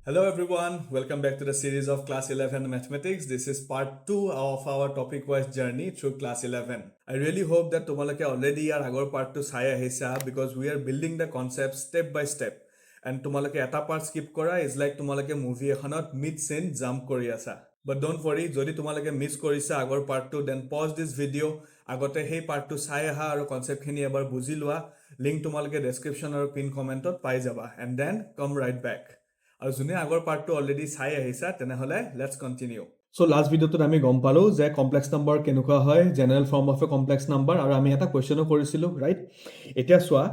Hello everyone, welcome back to the series of Class 11 Mathematics. This is part 2 of our topic-wise journey through Class 11. I really hope that tomorrow already are agor part 2 saya hisa because we are building the concept step by step. And tomorrow eta part skip kora is like tomorrow movie ekhanot mid scene jump kori asa. But don't worry, jodi tomorrow miss korisa agor part 2, then pause this video. Agote hey part 2 saya ha aro concept khini ebar buji lua. Link tomorrow description or pin comment ot pai jaba and then come right back. আৰু যোনে আগৰ পাৰ্টটো already চাই আহিছা তেনেহলে let's continue so last ভিডিওটোত আমি গম পালো যে কমপ্লেক্স নাম্বাৰ কেনেকুৱা হয় general form of A complex number আৰু আমি এটা কোৱেশ্চনো কৰিছিলো ৰাইট এতিয়া চোৱা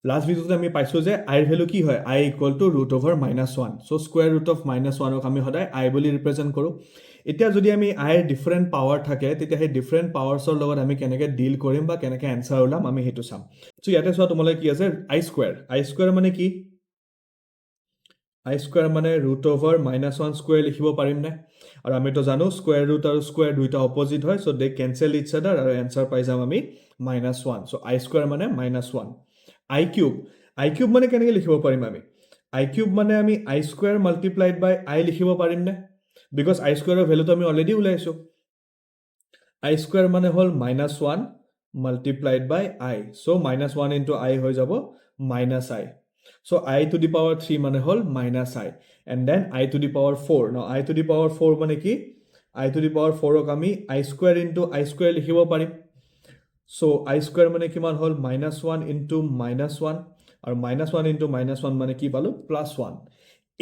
লাষ্ট ভিডিওটোত আমি পাইছো যে আইৰ ভ্যালু কি হয় i √(-1) so square root of -1 ক আমি সদায় i বুলি ৰিপ্ৰেজেন্ট কৰো এতিয়া যদি আমি i এৰ ডিফাৰেন্ট পাৱাৰ থাকে তেতিয়া সেই ডিফাৰেন্ট পাৱাৰছৰ লগত আমি কেনেকৈ ডিল কৰিম বা কেনেকৈ আনসাৰ ওলাম আমি হেতু চাম সো ইয়াতে চোৱা তোমালৈ কি আছে i স্কয়াৰ মানে কি i square মানে √(-1) square লিখিব পাৰিম না আৰু আমি তো জানো স্কয়াৰ ৰুট আৰু স্কয়াৰ দুইটা অপোজিট হয় সো দে কেনসেল ইচ আদাৰ আৰু আনসাৰ পাই যাম আমি -1 সো i square মানে -1 i cube মানে কেনেকৈ লিখিব পাৰিম আমি i cube মানে আমি i square multiplied by i লিখিব পাৰিম না বিকজ i square ৰ ভ্যালুটো আমি অলৰেডি উলাইছো i square মানে হল -1 multiplied by i so -1 into i হৈ যাব -i so I to the power 3 মানে হল -i and then I to the power 4 now I to the power 4 মানে কি I to the power 4 ক আমি I square into I square লিখিব পাৰিম so I square মানে কিমান হল -1 into -1 আৰু -1 into -1 মানে কি পালো +1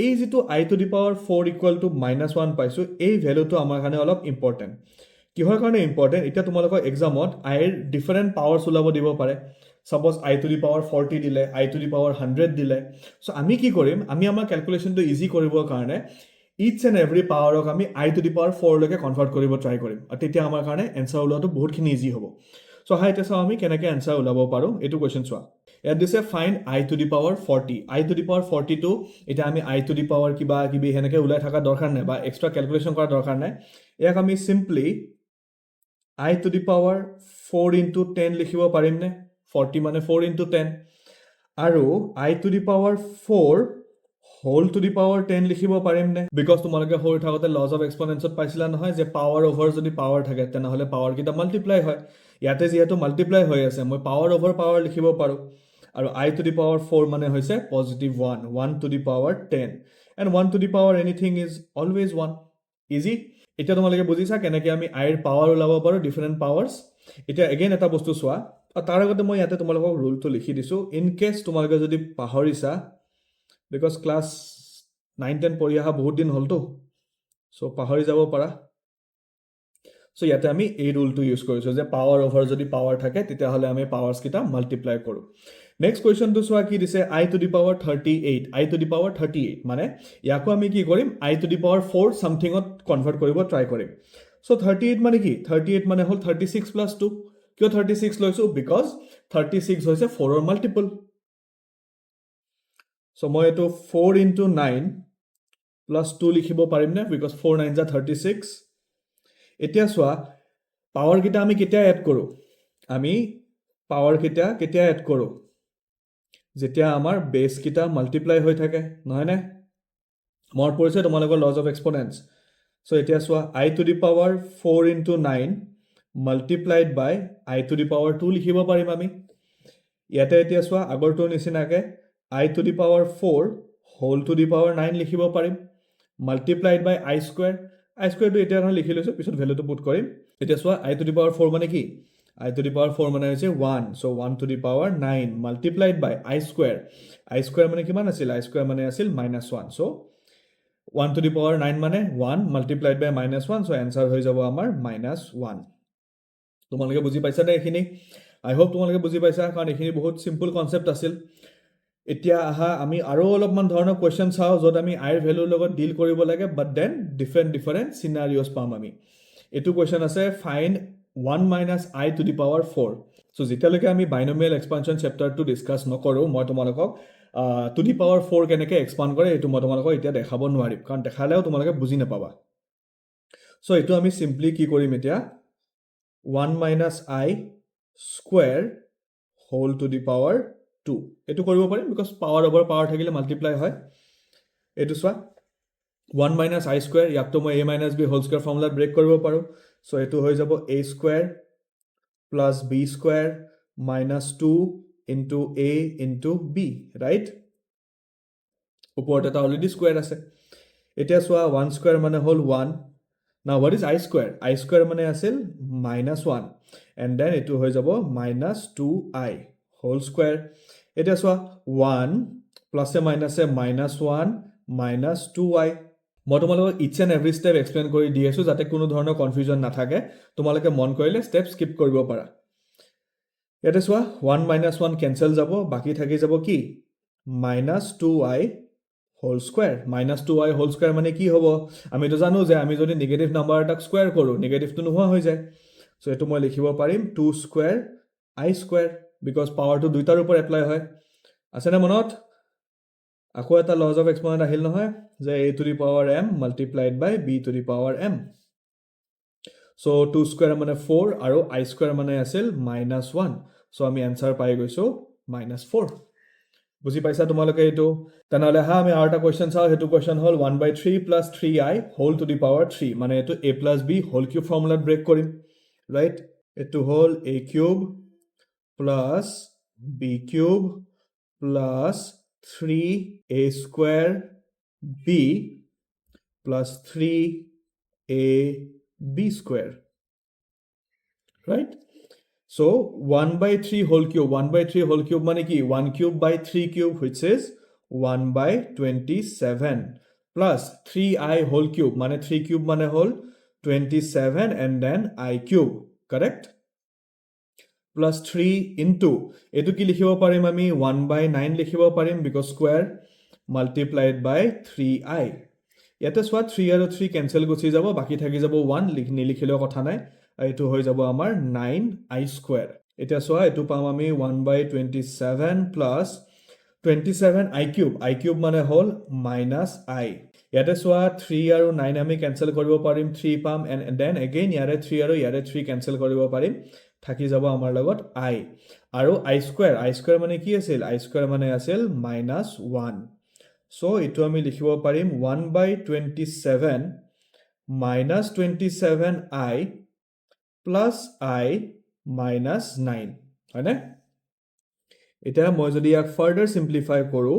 এই যেটো I to the power 4 equal to -1 পাইছো এই ভ্যালুটো আমাৰ কাৰণে অলপ ইম্পৰ্টেন্ট কিহৰ কাৰণে ইম্পৰ্টেন্ট এটা তোমালোকৰ এক্সামত I এৰ ডিফাৰেন্ট পাৱাৰছ উলাব দিব পাৰে Suppose I to the power 40 dile, I to the power 100 dile. So, ami ki korim, ami amar calculation to easy koribo karone, each and every power ok ami I to the power 4 loke convert koribo try korim. Atetia amar karone answer ula to bahut khini easy hobo. So, ha eta sa ami kenake answer ulabo paro, etu question chwa. Here this is find I to the power 40. I to the power 42, eta ami I to the power kiba kibi henake ulai thaka dorkar nai ba extra calculation kora dorkar nai. Eyak ami simply I to the power 4 into 10 likhibo parim ne. 40 মানে 4 into 10 আৰু I to the power 4 whole to the power 10 লিখিব পাৰিম নে because তোমালোকে হৈ থাকতে laws of exponents পাইছিলা নহয় যে power over যদি power থাকে তেনেহলে power কিটা multiply হয় ইয়াতে যেহেতু multiply হৈ আছে মই power over power লিখিব পাৰো আৰু I to the power 4 মানে হৈছে +1 to the power 10 and 1 to the power anything is always 1 easy এটা তোমালোকে বুজিছা কেনেকৈ আমি I এর পাৱাৰ উলাব পাৰো ডিফাৰেন্ট পাৱাৰছ এটা again এটা বস্তু চোৱা তাৰ আগতে মই ইয়াতে তোমালোকক ৰুলটো লিখি দিছো ইন কেস তোমালোকে যদি পাহৰিছা বিকজ ক্লাস 9 10 পঢ়ি আহা বহুত দিন হলতো সো পাহৰি যাব পাৰা সো ইয়াতে আমি এই ৰুলটো ইউজ কৰিছো যে পাৱাৰ ওভাৰ যদি পাৱাৰ থাকে তেতিয়া হলে আমি পাৱাৰছ কিটা মাল্টিপ্লাই কৰো নেক্সট কোৱেশ্চনটো চোৱা কি দিছে I to the power 38 মানে ইয়াকো আমি কি কৰিম I to the power 4 সামথিংত convert কৰিব ট্ৰাই কৰিম সো 38 মানে কি 38 মানে হল 36 + 2 কিয় 36 লৈছো বিকজ 36 হৈছে 4 ৰ মাল্টিপল সো মই এটো 4 into 9 plus 2 লিখিব পাৰিম না বিকজ 4 9 = 36 এতিয়া চোৱা পাৱাৰ কিটা আমি কেতিয়া এড কৰো আমি পাৱাৰ কিটা কেতিয়া এড কৰো যেতিয়া আমাৰ বেস কিটা মাল্টিপ্লাই হৈ থাকে নহয় না মোৰ পৰিছে তোমালোকৰ laws of exponents সো এতিয়া চোৱা I to the power 4 into 9 multiplied by I to the power 2 লিখিব পাৰিম আমি ইয়াতে এতিয়া চোৱা আগৰটো নিচিনাকে I to the power 4 whole to the power 9 লিখিব পাৰিম multiplied by I square টো এতিয়া আমি লিখি লৈছো পিছত ভ্যালুটো পুট কৰিম এতিয়া চোৱা I to the power 4 মানে কি I to the power 4 মানে হৈছে 1 so 1 to the power 9 multiplied by I square মানে কিমান আছিল I square মানে আছিল -1 so 1 to the power 9 মানে 1 multiplied by -1 so answer হৈ যাব আমাৰ -1 তোমালোকে বুজি পাইছা না এখিনি আই হোপ তোমালোকে বুজি পাইছা কাৰণ এখিনি বহুত সিম্পল কনসেপ্ট আছিল এতিয়া আহা আমি আৰু অলপমান ধৰণৰ কোৱেশ্চন চাও যত আমি I এৰ ভ্যালুৰ লগত ডিল কৰিব লাগে বাট দেন ডিফাৰেন্ট সিনাৰিওস পাম আমি এটো কোৱেশ্চন আছে find 1 - I to the power 4 so যেতিয়ালৈকে আমি বাইনোমিয়াল এক্সপানশন চেপ্টাৰটো ডিসকাস নকৰো মই তোমালোকক to the power 4 কেনেকৈ এক্সপান্ড কৰে এটো মই তোমালোকক এতিয়া দেখাব নোৱাৰিম কাৰণ দেখালেও তোমালোকে বুজি নাপাবা সো এটো আমি সিম্পলি কি কৰিম এতিয়া 1 - I square whole to the power 2 এটো কৰিব পাৰিম বিকজ পাৱাৰ ওভাৰ পাৱাৰ থাকিলে মাল্টিপ্লাই হয় এটো চোৱা 1 minus I square, ইয়াক তো মই a minus b whole square formula break কৰিব পাৰো. So এটো হৈ যাব a square plus b square minus 2 into a into b, right? ওপৰত এটা already square আছে. এতিয়া চোৱা 1 square মানে হল 1. Now what is I square? I square মানে আছিল minus 1. And then এটো হৈ যাব minus 2i whole square. এতিয়া চোৱা 1 plus a minus a minus 1 minus 2i. মই তোমালোকক each and every step explain কৰি দি আছো যাতে কোনো ধৰণৰ confusion নাথাকে. তোমালোকে মন কৰিলে step skip কৰিব পাৰা. ইয়াতে চোৱা 1 minus 1 cancel যাব, বাকি থাকি যাব কি? minus 2i whole square. minus 2i whole square মানে কি হ'ব? আমি তো জানো যে আমি যদি নেগেটিভ নাম্বাৰ এটাক স্কয়াৰ কৰো নেগেটিভটো নোহোৱা হৈ যায়. সো এটো মই লিখিব পাৰিম 2 square I square because power to দুইটাৰ ওপৰ এপ্লাই হয়. আছে না মনত? আকৌ এটা laws of exponent আহিল নহয় যে a to the power m multiplied by b to the power m. So 2 square মানে 4 আৰু I square মানে আছিল minus 1. So আমি answer পাই গৈছো minus 4. বুজি পাইছা তোমালোকে এটো? তেনেহলে হা আমি আৰু এটা কোৱেশ্চন চাও. হেতু question hall 1 by 3 plus 3i whole to the power 3. মানে এটো a plus b whole cube formula break কৰিম, right? এটো হল a cube plus b cube plus 3a square b plus 3ab square, right? So 1 by 3 whole cube, 1 by 3 whole cube মানে কি? 1 cube by 3 cube which is 1 by 27 plus 3i whole cube মানে 3 cube মানে হল 27 and then I cube, correct? Plus 3 into এটো কি লিখিব পাৰিম আমি 1 by 9 লিখিব পাৰিম because square multiplied by 3i. ইয়াতে চোৱা 3 আৰু 3 cancel গুচি যাব, বাকি থাকি যাব 1 নিলিখিলেও কথা নাই. এটো হৈ যাব আমাৰ 9i square. এতিয়া চোৱা এটো পাম আমি 1 by 27 plus 27 I cube মানে হল minus I. ইয়াতে চোৱা 3 আৰু 9 আমি cancel কৰিব পাৰিম, 3 পাম and then again ইয়াৰে 3 আৰু ইয়াৰে 3 cancel কৰিব পাৰিম, থাকি যাব আমাৰ লগত I. আৰু I square মানে কি আছিল? I square মানে আছিল minus 1. So এটো আমি লিখিব পাৰিম 1 by 27 minus 27i plus I minus 9, হয়নে? এতিয়া মই যদি ইয়াক further simplify কৰো,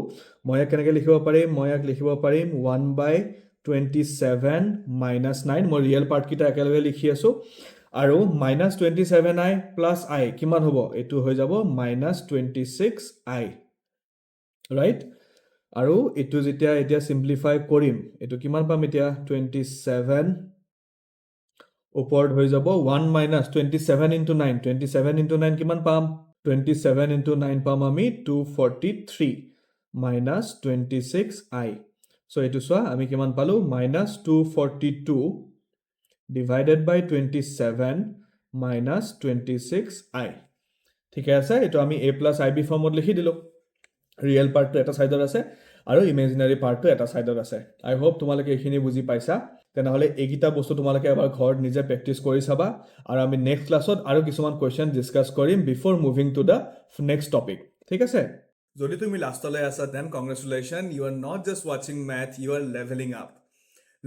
মই ইয়াক কেনেকৈ লিখিব পাৰিম? মই ইয়াক লিখিব পাৰিম 1 by 27 minus 9. মই ৰিয়েল পাৰ্ট কিটা একেলগে লিখি আছো আৰু minus 27i plus I কিমান হ'ব? এটো হৈ যাব minus 26i, right? আৰু এটো যেতিয়া এতিয়া simplify কৰিম, এটো কিমান পাম এতিয়া? 27 ওপৰত হৈ যাব 1 minus 27 into 9. 27 into 9 কিমান পাম? 27 into 9 পাম আমি 243 minus 26i. So এটো চোৱা আমি কিমান পালো? minus 242 divided by 27 minus 26i. ঠিক আছে? এটো আমি a plus ib ফৰ্মত লিখি দিলো. ৰিয়েল পাৰ্টটো এটা সাইডত আছে আৰু ইমেজিনাৰি পাৰ্টটো এটা সাইডত আছে. আই হোপ তোমালোকে এইখিনি বুজি পাইছা. তেনেহলে এইগিটা বস্তু তোমালোকে এবাৰ ঘৰত নিজে প্ৰেক্টিস কৰি চাবা আৰু আমি নেক্সট ক্লাছত আৰু কিছুমান কোৱেশ্চন ডিসকাস কৰিম before moving to the next topic. ঠিক আছে? যদি তুমি লাষ্টলৈ আছা then congratulation, you are not just ৱাচিং math, you are levelling up.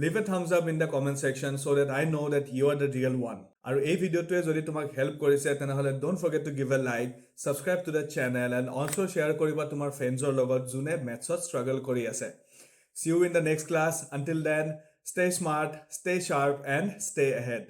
Leave a thumbs up in the comment section so that I know that you are the real one. আৰু এই ভিডিওটোৱে যদি তোমাক হেল্প কৰিছে তেনেহলে don't forget to give a like, subscribe to the channel and also share কৰিবা তোমাৰ ফ্ৰেণ্ডছৰ লগত যোনে মেথছত struggle কৰি আছে. See you in the next class. Until then, stay smart, stay sharp and stay ahead.